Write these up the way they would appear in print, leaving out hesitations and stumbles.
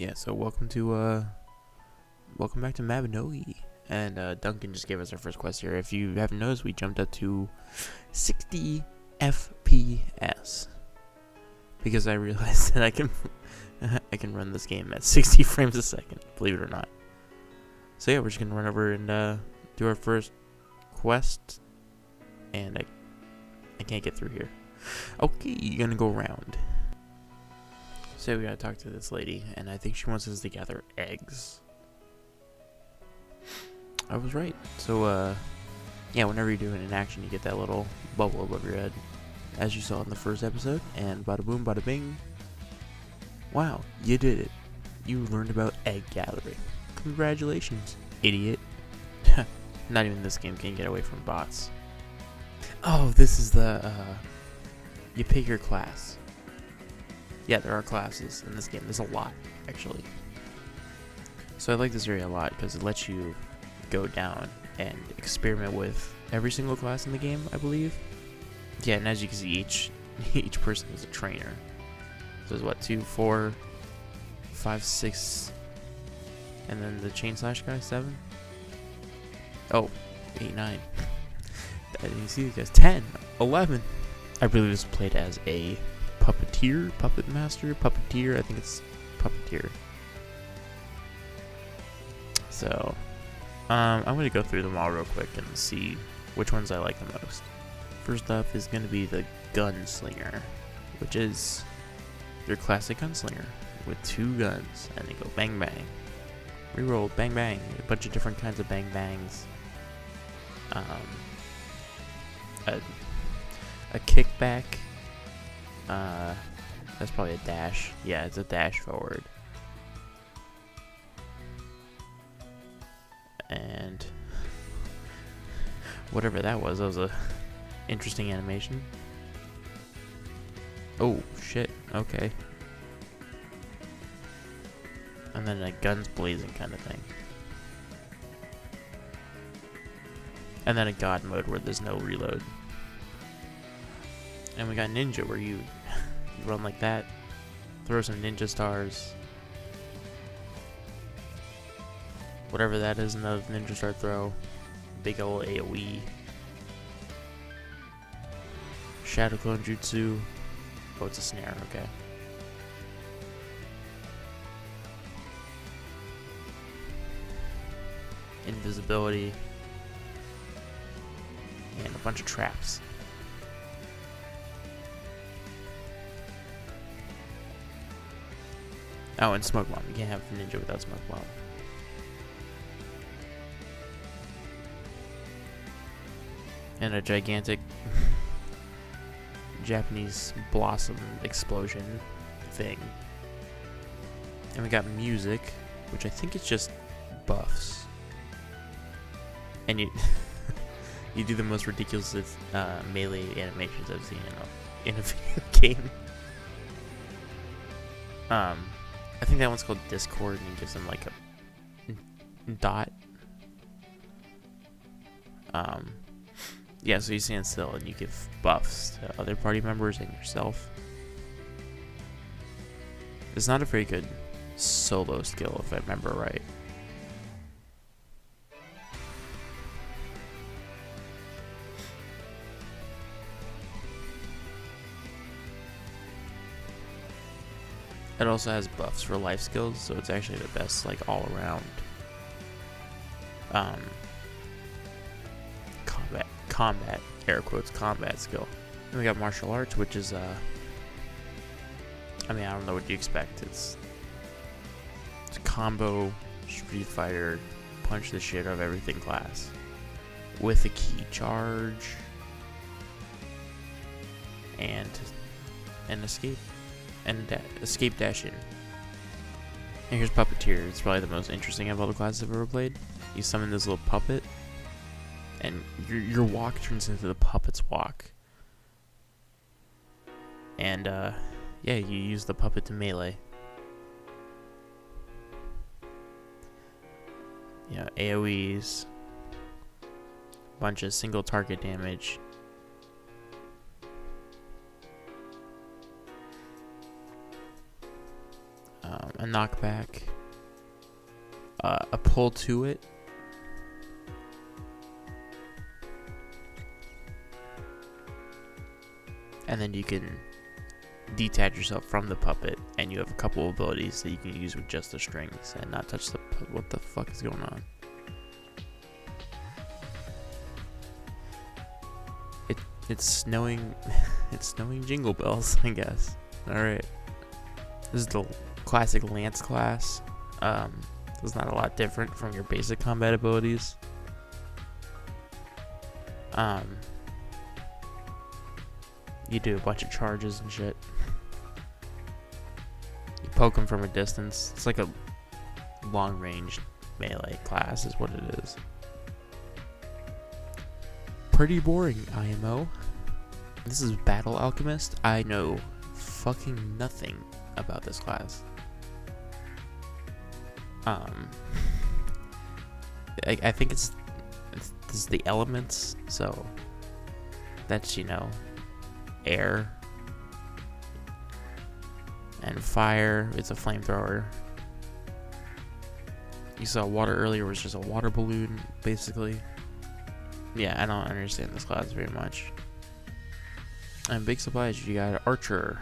Yeah, so welcome back to Mabinogi. And Duncan just gave us our first quest here. If you haven't noticed, we jumped up to 60 FPS. Because I realized that I can I can run this game at 60 frames a second, believe it or not. So yeah, we're just gonna run over and do our first quest. And I can't get through here. Okay, you're gonna go around. So we gotta talk to this lady, and I think she wants us to gather eggs. I was right. So, yeah, whenever you're doing an action, you get that little bubble above your head, as you saw in the first episode, and bada boom, bada bing. Wow, you did it. You learned about egg gathering. Congratulations, idiot. Not even this game can get away from bots. Oh, this is the, you pick your class. Yeah, there are classes in this game. There's a lot, actually. So I like this area a lot because it lets you go down and experiment with every single class in the game, I believe. Yeah, and as you can see, each person is a trainer. So there's what, 2, 4, 5, 6, and then the chain slash guy, 7. Oh, 8, 9. I didn't see these guys. 10, 11. I really just played as a puppeteer, puppet master, puppeteer. I think it's puppeteer. So, I'm going to go through them all real quick and see which ones I like the most. First up is going to be the gunslinger, which is your classic gunslinger with 2 guns, and they go bang bang. Reroll, bang bang, a bunch of different kinds of bang bangs. A kickback. That's probably a dash. Yeah, it's a dash forward. And whatever that was a interesting animation. Oh shit, okay. And then a guns blazing kind of thing. And then a god mode where there's no reload. And we got ninja where you run like that, throw some ninja stars, whatever that is, another ninja star throw, big ol' AoE, shadow clone jutsu. Oh, it's a snare, okay. Invisibility, and a bunch of traps. Oh, and smoke bomb. You can't have ninja without smoke bomb. And a gigantic Japanese blossom explosion thing. And we got music, which I think it's just buffs. And you you do the most ridiculous melee animations I've seen in a video game. I think that one's called Discord, and it gives them like a dot. Yeah, so you stand still and you give buffs to other party members and yourself. It's not a very good solo skill, if I remember right. It also has buffs for life skills, so it's actually the best, like, all around combat, air quotes, combat skill. Then we got martial arts, which is I mean, I don't know what you expect. It's a combo Street Fighter punch the shit out of everything class with a key charge and an escape. And escape dash in. And here's Puppeteer. It's probably the most interesting of all the classes I've ever played. You summon this little puppet, and your walk turns into the puppet's walk. And yeah, you use the puppet to melee. Yeah, AoEs, bunch of single target damage. a knockback, a pull to it, and then you can detach yourself from the puppet, and you have a couple of abilities that you can use with just the strings and not touch the what the fuck is going on? It's snowing. It's snowing Jingle Bells, I guess. Alright. This is the classic Lance class. It's not a lot different from your basic combat abilities. You do a bunch of charges and shit. You poke them from a distance. It's like a long-range melee class is what it is. Pretty boring, IMO. This is Battle Alchemist. I know fucking nothing about this class. I think this is the elements, so that's, you know, air and fire. It's a flamethrower. You saw water earlier, was just a water balloon, basically. Yeah, I don't understand this class very much. And big surprise, you got an archer.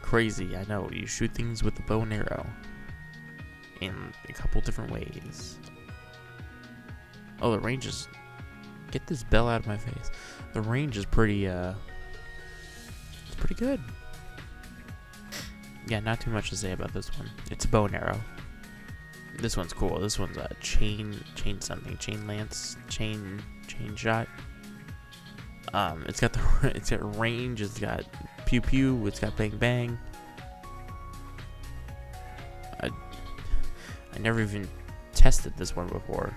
Crazy, I know. You shoot things with the bow and arrow in a couple different ways. Oh, the range is... Get this bell out of my face. The range is pretty, it's pretty good. Yeah, not too much to say about this one. It's a bow and arrow. This one's cool. This one's a chain something, chain lance, chain shot. It's got range. It's got pew pew. It's got bang bang. I never even tested this one before.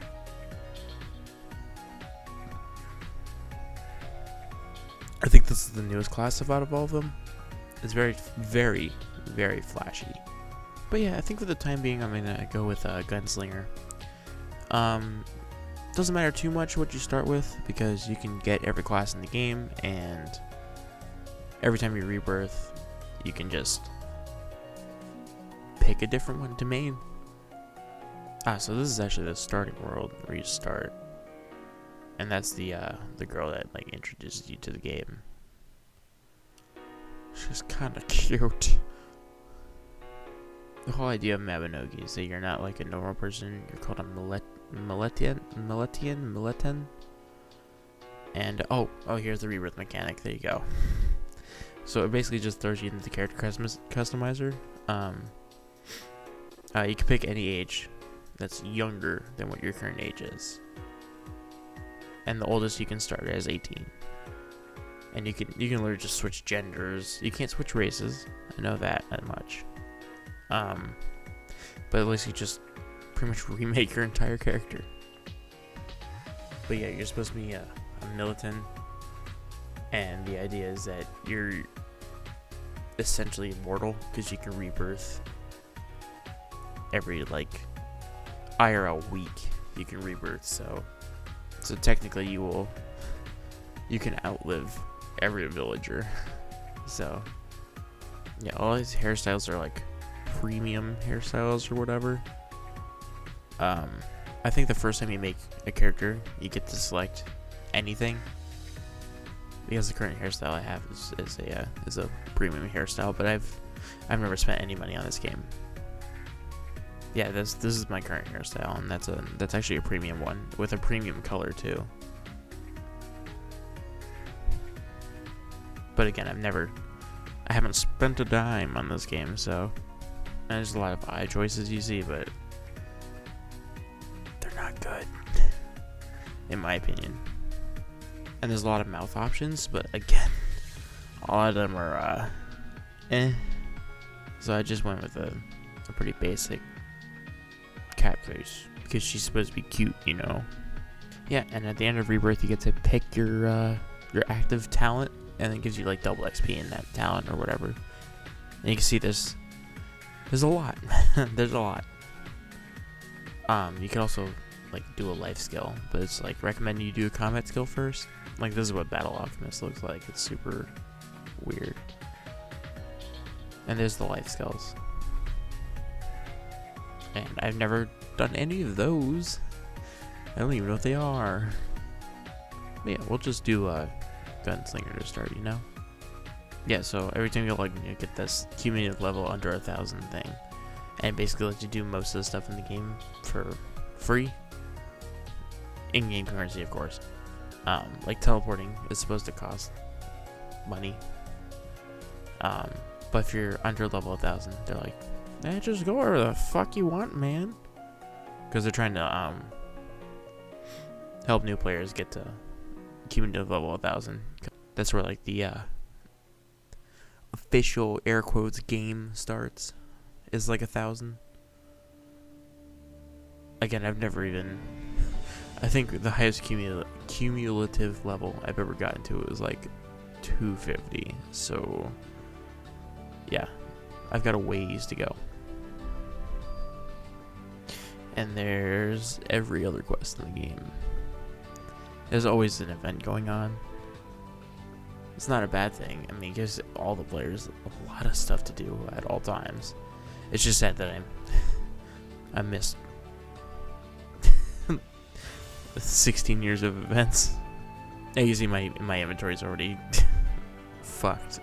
I think this is the newest class out of all of them. It's very, very, very flashy. But yeah, I think for the time being, I'm gonna go with Gunslinger. Doesn't matter too much what you start with, because you can get every class in the game, and every time you rebirth, you can just pick a different one to main. So this is actually the starting world where you start, and that's the girl that like introduces you to the game. She's kind of cute. The whole idea of Mabinogi is that you're not like a normal person. You're called a Miletian. And oh, here's the rebirth mechanic. There you go. So it basically just throws you into the character customizer. You can pick any age that's younger than what your current age is, and the oldest you can start as 18. And you can literally just switch genders. You can't switch races. I know that much. But at least you just pretty much remake your entire character. But yeah, you're supposed to be a militant, and the idea is that you're essentially immortal because you can rebirth every like IRL week. You can rebirth, so technically you can outlive every villager. So yeah, all these hairstyles are like premium hairstyles or whatever. I think the first time you make a character, you get to select anything, because the current hairstyle I have is a premium hairstyle, but I've never spent any money on this game. Yeah, this is my current hairstyle, and that's actually a premium one with a premium color too. But again, I haven't spent a dime on this game, so there's a lot of eye choices you see, but they're not good, in my opinion. And there's a lot of mouth options, but again, a lot of them are So I just went with a pretty basic cat face, because she's supposed to be cute, you know. Yeah, and at the end of rebirth, you get to pick your active talent, and it gives you like double XP in that talent or whatever. And you can see there's a lot. There's a lot. You can also like do a life skill, but it's like recommend you do a combat skill first. Like this is what Battle Alchemist looks like. It's super weird. And there's the life skills. And I've never done any of those. I don't even know what they are. But yeah, we'll just do Gunslinger to start, you know? Yeah, so every time you get this cumulative level under 1,000 thing. And basically lets you do most of the stuff in the game for free. In-game currency, of course. Like teleporting is supposed to cost money. But if you're under level 1,000, they're like, just go wherever the fuck you want, man. Because they're trying to help new players get to cumulative level 1,000. That's where like the official air quotes game starts. Is like 1,000. Again, I've never even. I think the highest cumulative level I've ever gotten to was like 250. So yeah, I've got a ways to go. And there's every other quest in the game. There's always an event going on. It's not a bad thing. I mean, it gives all the players a lot of stuff to do at all times. It's just sad that I missed 16 years of events. As you see, my inventory is already fucked.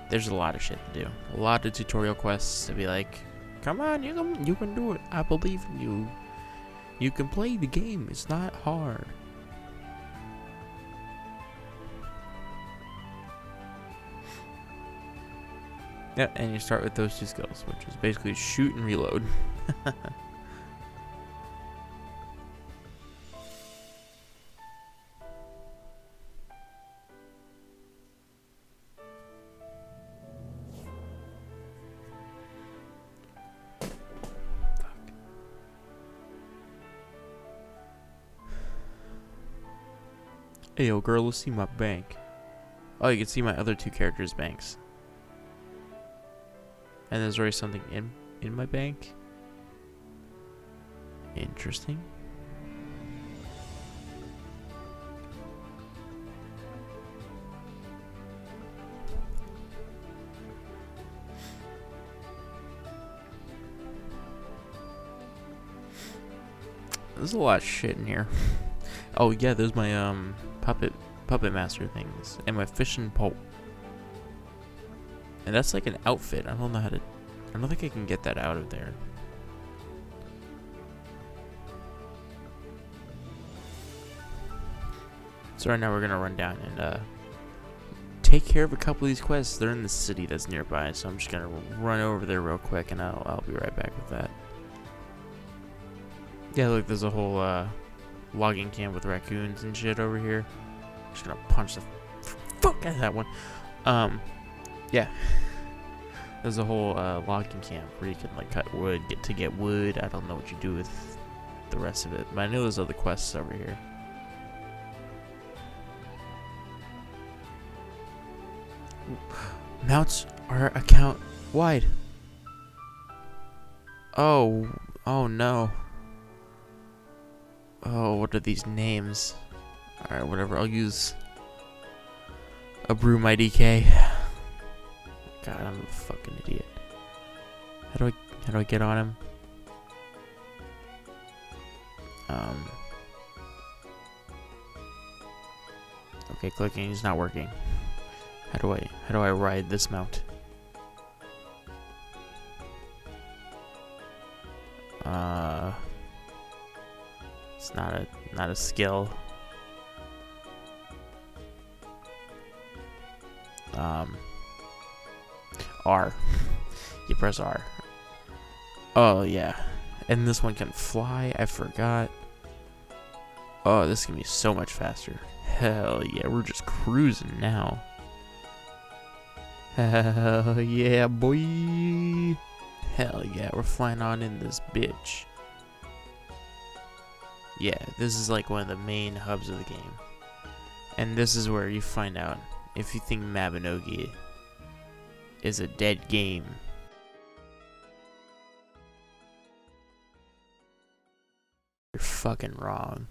There's a lot of shit to do. A lot of tutorial quests to be like, come on, you can do it. I believe in you. You can play the game. It's not hard. Yeah, and you start with those two skills, which is basically shoot and reload. Hey, yo, girl, let's see my bank. Oh, you can see my other two characters' banks. And there's already something in my bank. Interesting. There's a lot of shit in here. Oh yeah, there's my puppet master things and my fishing pole. And that's like an outfit. I don't know how to. I don't think I can get that out of there. So right now we're gonna run down and take care of a couple of these quests. They're in the city that's nearby, so I'm just gonna run over there real quick, and I'll be right back with that. Yeah, look, there's a whole logging camp with raccoons and shit over here. Just gonna punch the fuck out of that one. Yeah. There's a whole logging camp where you can like cut wood, get wood. I don't know what you do with the rest of it, but I know there's other quests over here. Mounts our account wide. Oh no. Oh, what are these names? Alright, whatever, I'll use a broom IDK. God, I'm a fucking idiot. How do I get on him? Okay, clicking is not working. How do I ride this mount? It's not a skill. R. You press R. Oh yeah. And this one can fly, I forgot. Oh, this can be so much faster. Hell yeah, we're just cruising now. Hell yeah, boy. Hell yeah, we're flying on in this bitch. Yeah, this is like one of the main hubs of the game. And this is where you find out if you think Mabinogi is a dead game. You're fucking wrong.